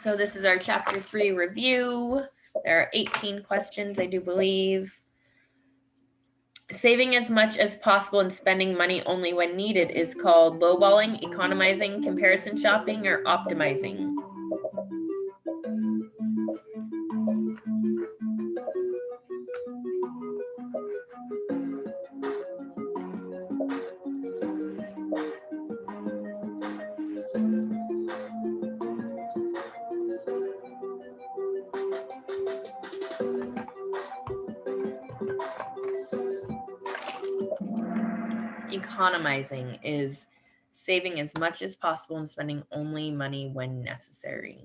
So this is our chapter 3 review. There are 18 questions, I do believe. Saving as much as possible and spending money only when needed is called lowballing, economizing, comparison shopping, or optimizing. Economizing is saving as much as possible and spending only money when necessary.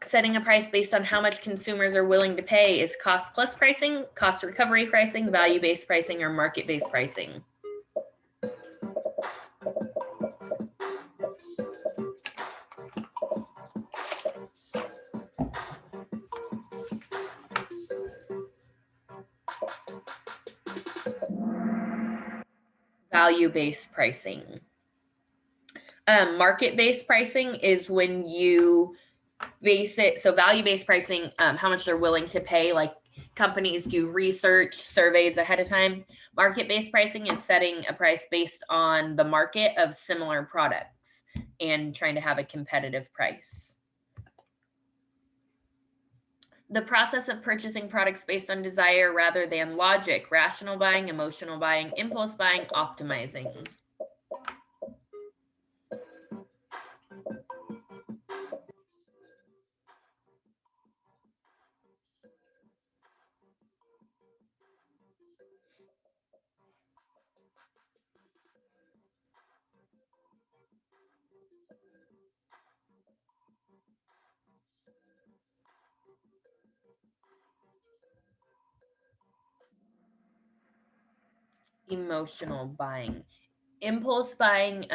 Setting a price based on how much consumers are willing to pay is cost plus pricing, cost recovery pricing, value-based pricing, or market-based pricing. Value-based pricing. Market-based pricing is when you base it, so value-based pricing, how much they're willing to pay, like companies do research surveys ahead of time. Market-based pricing is setting a price based on the market of similar products and trying to have a competitive price. The process of purchasing products based on desire rather than logic, rational buying, emotional buying, impulse buying, optimizing. Emotional buying. Impulse buying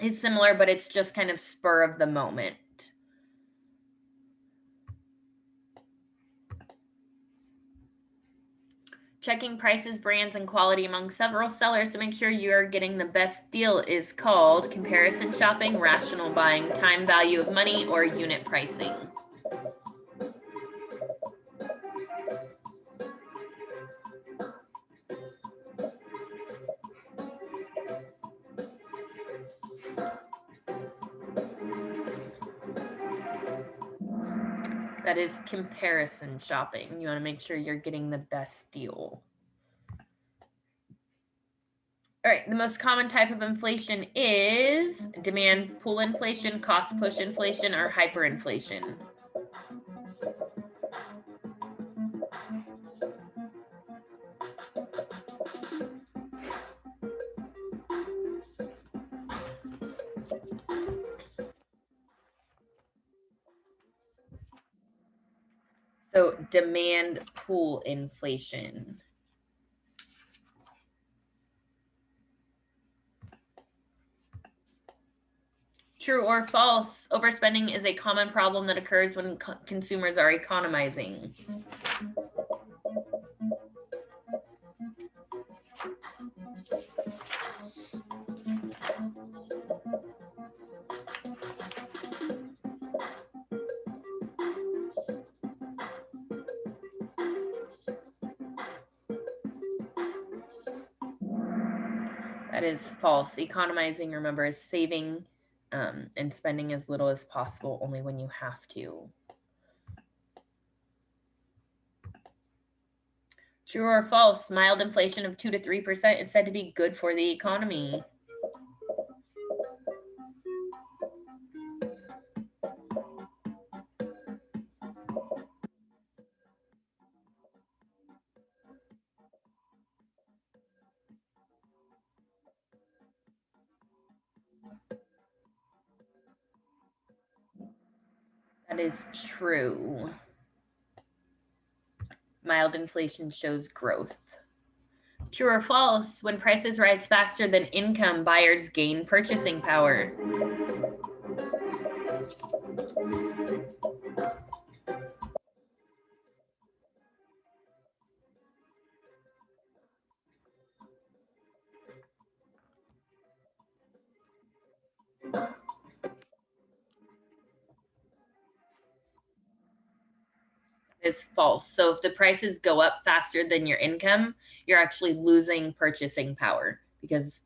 is similar, but it's just kind of spur of the moment. Checking prices, brands, and quality among several sellers to make sure you are getting the best deal is called comparison shopping, rational buying, time value of money, or unit pricing. That is comparison shopping. You want to make sure you're getting the best deal. All right, the most common type of inflation is demand pull inflation, cost push inflation, or hyperinflation. So demand pull inflation. True or false, overspending is a common problem that occurs when consumers are economizing. That is false. Economizing, remember, is saving and spending as little as possible only when you have to. True or false, mild inflation of 2 to 3% is said to be good for the economy. That is true. Mild inflation shows growth. True or false, when prices rise faster than income, buyers gain purchasing power. Is false. So if the prices go up faster than your income, you're actually losing purchasing power because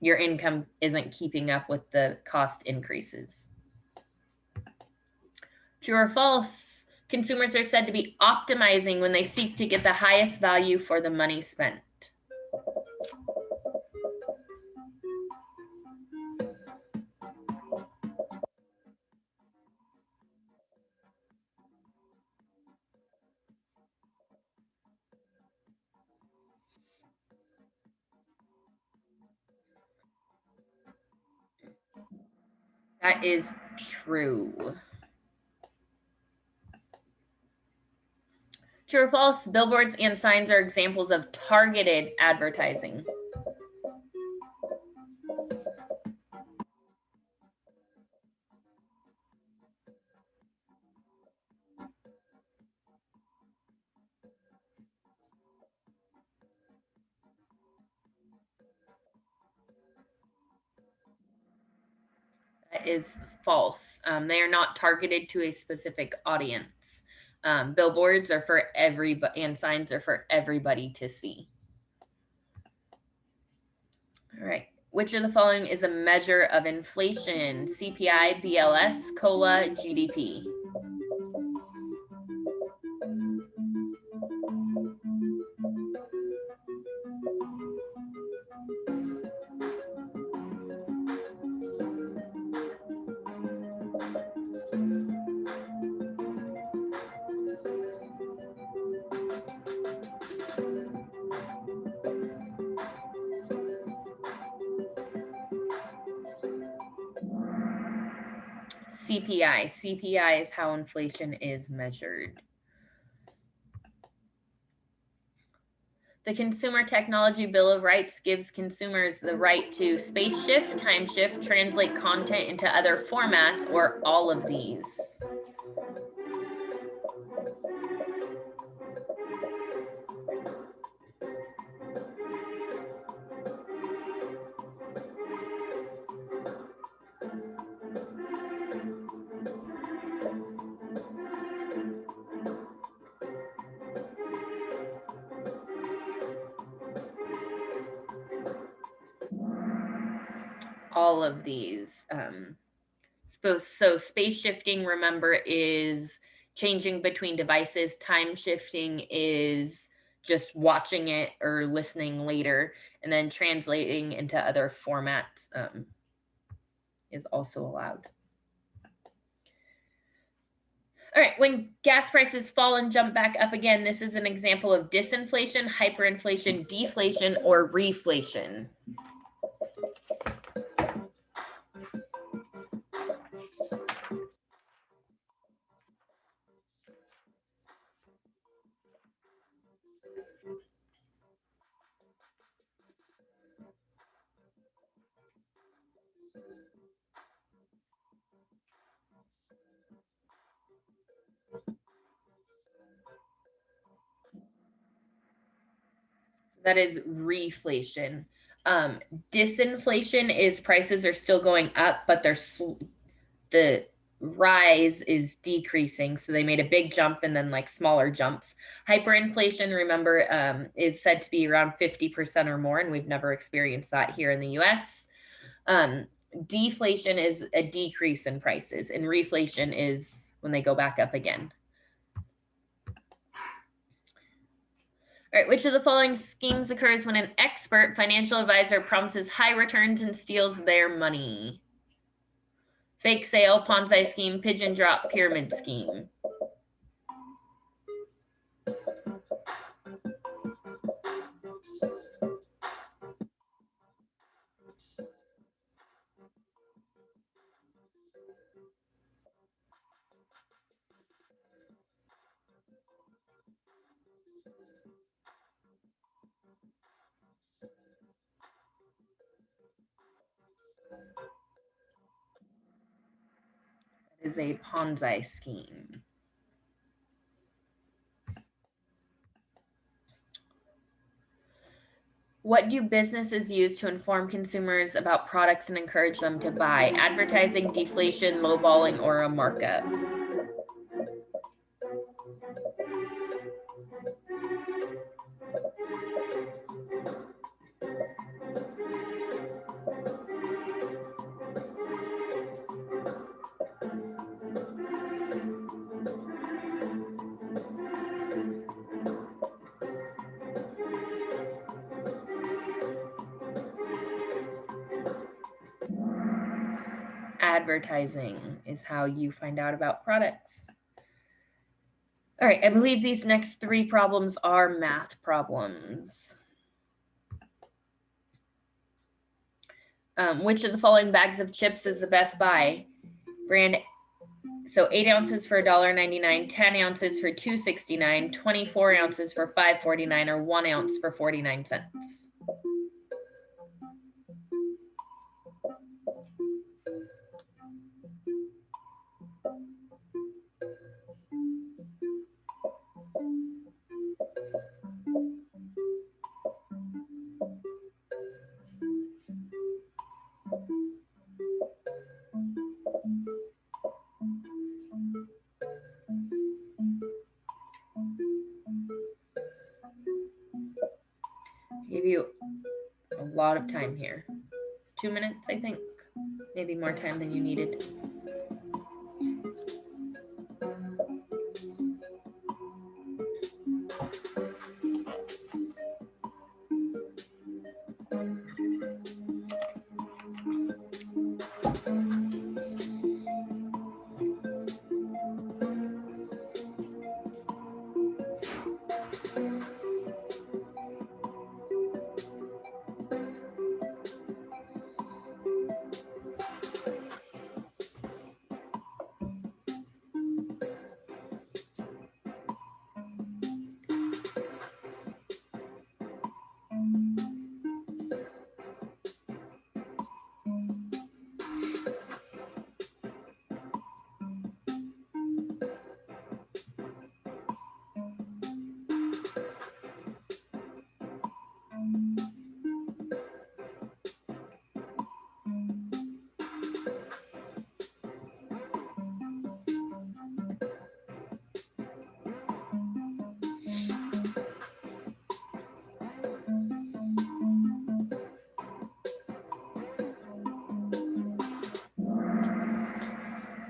your income isn't keeping up with the cost increases. True or false? Consumers are said to be optimizing when they seek to get the highest value for the money spent. That is true. True or false? Billboards and signs are examples of targeted advertising. That is false. They are not targeted to a specific audience. Billboards are for everybody, and signs are for everybody to see. All right. Which of the following is a measure of inflation? CPI, BLS, COLA, GDP. CPI. CPI is how inflation is measured. The Consumer Technology Bill of Rights gives consumers the right to space shift, time shift, translate content into other formats, or all of these. All of these. So space shifting, remember, is changing between devices. Time shifting is just watching it or listening later, and then translating into other formats is also allowed. All right, when gas prices fall and jump back up again, this is an example of disinflation, hyperinflation, deflation, or reflation. That is reflation. Disinflation is prices are still going up, but the rise is decreasing. So they made a big jump and then like smaller jumps. Hyperinflation, remember, is said to be around 50% or more, and we've never experienced that here in the US. Deflation is a decrease in prices, and reflation is when they go back up again. All right, which of the following schemes occurs when an expert financial advisor promises high returns and steals their money? Fake sale, Ponzi scheme, pigeon drop, pyramid scheme. That is a Ponzi scheme. What do businesses use to inform consumers about products and encourage them to buy? Advertising, deflation, lowballing, or a markup? Advertising is how you find out about products. All right, I believe these next 3 problems are math problems. Which of the following bags of chips is the best buy? Brand, so 8 ounces for $1.99, 10 ounces for $2.69, 24 ounces for $5.49, or 1 ounce for 49 cents. Give you a lot of time here. 2 minutes, I think. Maybe more time than you needed.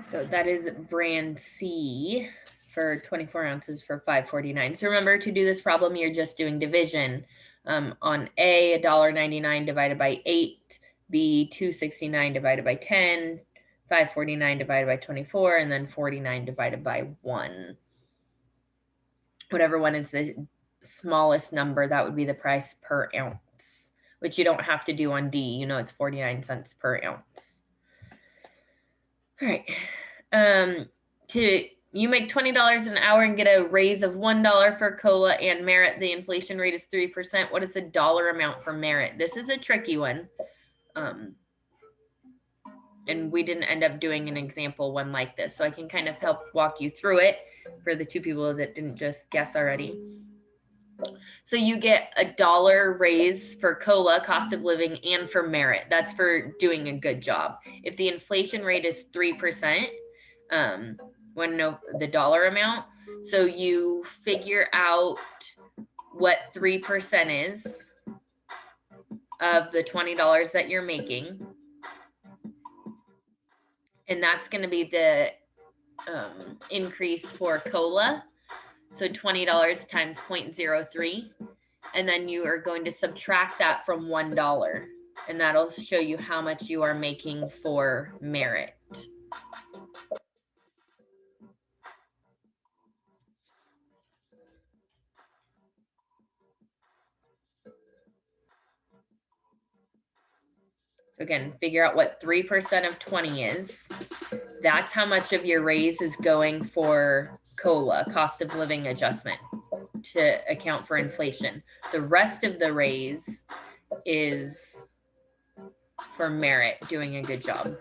So that is brand C for 24 ounces for $5.49. So remember, to do this problem, you're just doing division. On A, $1.99 divided by 8, B, $2.69 divided by 10, $5.49 divided by 24, and then 49 divided by 1. Whatever one is the smallest number, that would be the price per ounce, which you don't have to do on D. You know it's 49 cents per ounce. All right. You make $20 an hour and get a raise of $1 for COLA and merit. The inflation rate is 3%. What is the dollar amount for merit? This is a tricky one. And we didn't end up doing an example one like this. So I can kind of help walk you through it for the 2 people that didn't just guess already. So you get $1 raise for COLA, cost of living, and for merit. That's for doing a good job. If the inflation rate is 3%, want to know the dollar amount? So you figure out what 3% is of the $20 that you're making. And that's going to be the increase for COLA. So $20 times 0.03. And then you are going to subtract that from $1. And that'll show you how much you are making for merit. Again, figure out what 3% of 20 is. That's how much of your raise is going for COLA, cost of living adjustment, to account for inflation. The rest of the raise is for merit, doing a good job.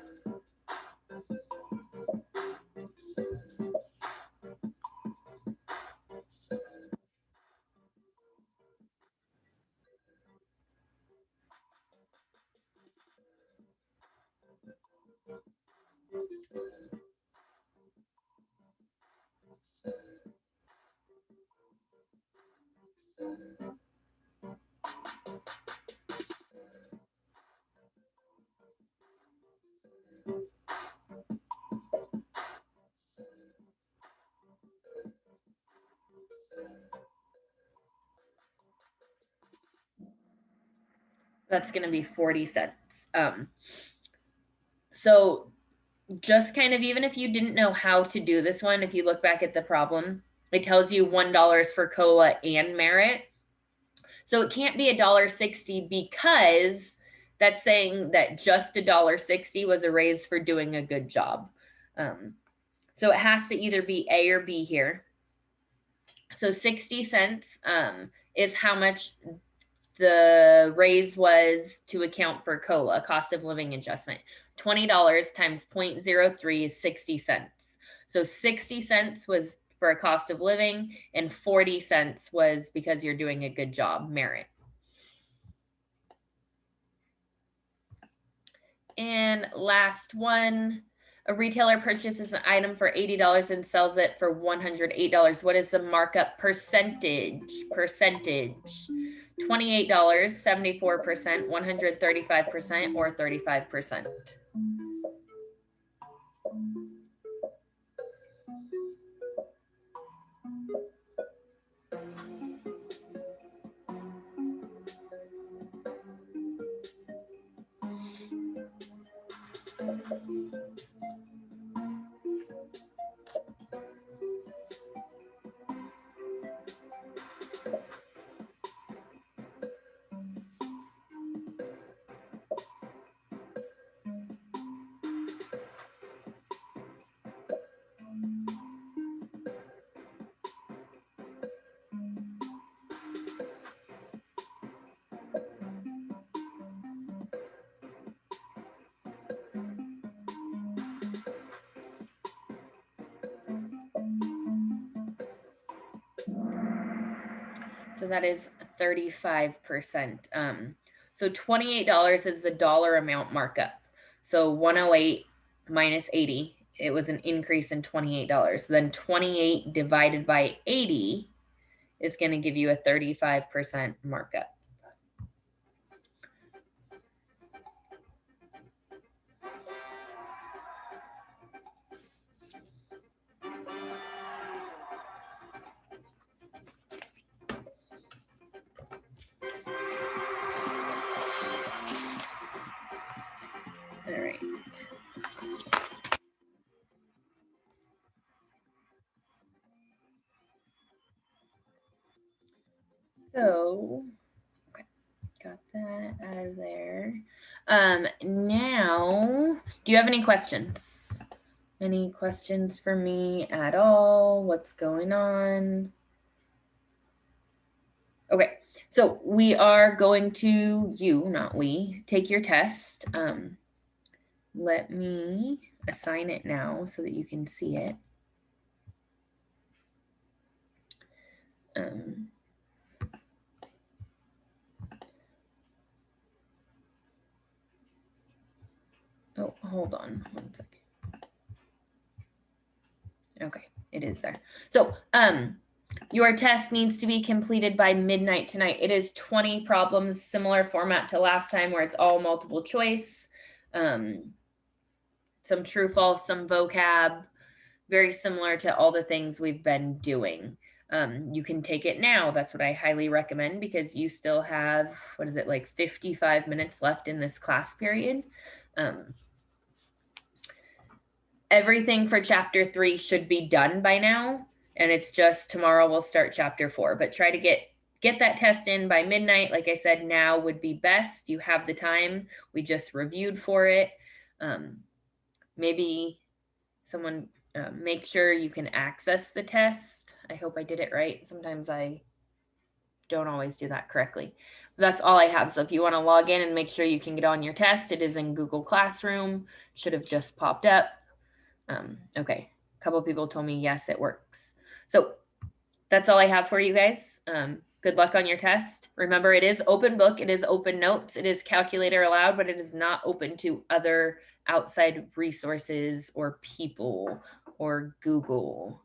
That's going to be 40 cents. So just kind of, even if you didn't know how to do this one, if you look back at the problem, it tells you $1 for COLA and merit. So it can't be $1.60 because that's saying that just $1.60 was a raise for doing a good job. So it has to either be A or B here. So 60 cents is how much the raise was to account for COLA, cost of living adjustment. $20 times 0.03 is 60 cents. So 60 cents was for a cost of living and 40 cents was because you're doing a good job, merit. And last one, a retailer purchases an item for $80 and sells it for $108. What is the markup percentage? $28, 74%, 135%, or 35%? So that is 35%. So $28 is the dollar amount markup. So 108 minus 80, it was an increase in $28. Then 28 divided by 80 is going to give you a 35% markup. All right. So, okay, got that out of there. Now, do you have any questions? Any questions for me at all? What's going on? Okay, so we are going to, not we, take your test. Let me assign it now so that you can see it. Oh, hold on one second. Okay, it is there. So, your test needs to be completed by midnight tonight. It is 20 problems, similar format to last time where it's all multiple choice. Some true, false, some vocab, very similar to all the things we've been doing. You can take it now. That's what I highly recommend because you still have, what is it, like 55 minutes left in this class period. Everything for chapter 3 should be done by now. And it's just tomorrow we'll start chapter 4, but try to get that test in by midnight. Like I said, now would be best. You have the time. We just reviewed for it. Maybe someone make sure you can access the test. I hope I did it right. Sometimes I don't always do that correctly. That's all I have. So if you want to log in and make sure you can get on your test, it is in Google Classroom. Should have just popped up. Okay, a couple people told me yes, it works. So that's all I have for you guys. Good luck on your test. Remember, it is open book, it is open notes, it is calculator allowed, but it is not open to other outside resources or people or Google.